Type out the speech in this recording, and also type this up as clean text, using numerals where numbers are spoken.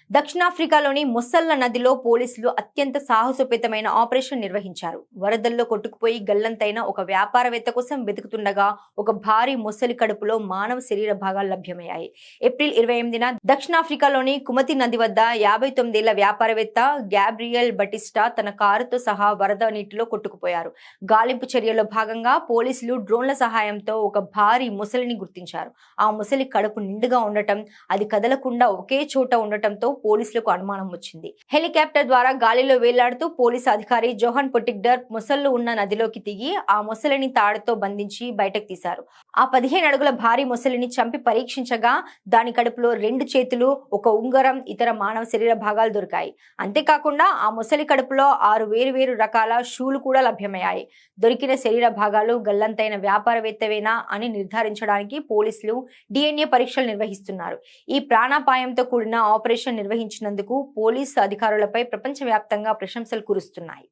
దక్షిణాఫ్రికాలోని మొసళ్ళ నదిలో పోలీసులు అత్యంత సాహసోపేతమైన ఆపరేషన్ నిర్వహించారు. వరదల్లో కొట్టుకుపోయి గల్లంతైన ఒక వ్యాపారవేత్త కోసం వెతుకుతుండగా ఒక భారీ మొసలి కడుపులో మానవ శరీర భాగాలు లభ్యమయ్యాయి. ఏప్రిల్ 28న దక్షిణాఫ్రికాలోని కుమతి నది వద్ద 59 ఏళ్ల వ్యాపారవేత్త గ్యాబ్రియల్ బటిస్టా తన కారుతో సహా వరద నీటిలో కొట్టుకుపోయారు. గాలింపు చర్యల్లో భాగంగా పోలీసులు డ్రోన్ల సహాయంతో ఒక భారీ మొసలిని గుర్తించారు. ఆ మొసలి కడుపు నిండుగా ఉండటం, అది కదలకుండా ఒకే చోట ఉండటంతో పోలీసులకు అనుమానం వచ్చింది. హెలికాప్టర్ ద్వారా గాలిలో వేలాడుతూ పోలీసు అధికారి జోహన్ పొటిగ్డర్ మొసళ్లు ఉన్న నదిలోకి దిగి ఆ మొసలిని తాడుతో బంధించి బయటకు తీశారు. ఆ 15 అడుగుల భారీ మొసలిని చంపి పరీక్షించగా దాని కడుపులో 2 చేతులు, ఒక ఉంగరం, ఇతర మానవ శరీర భాగాలు దొరికాయి. అంతేకాకుండా ఆ మొసలి కడుపులో 6 వేరు రకాల షూలు కూడా లభ్యమయ్యాయి. దొరికిన శరీర భాగాలు గల్లంతైన వ్యాపారవేత్తవేనా అని నిర్ధారించడానికి పోలీసులు DNA పరీక్షలు నిర్వహిస్తున్నారు. ఈ ప్రాణాపాయంతో కూడిన ఆపరేషన్ నిర్వహించినందుకు పోలీసు అధికారులపై ప్రపంచవ్యాప్తంగా ప్రశంసలు కురుస్తున్నాయి.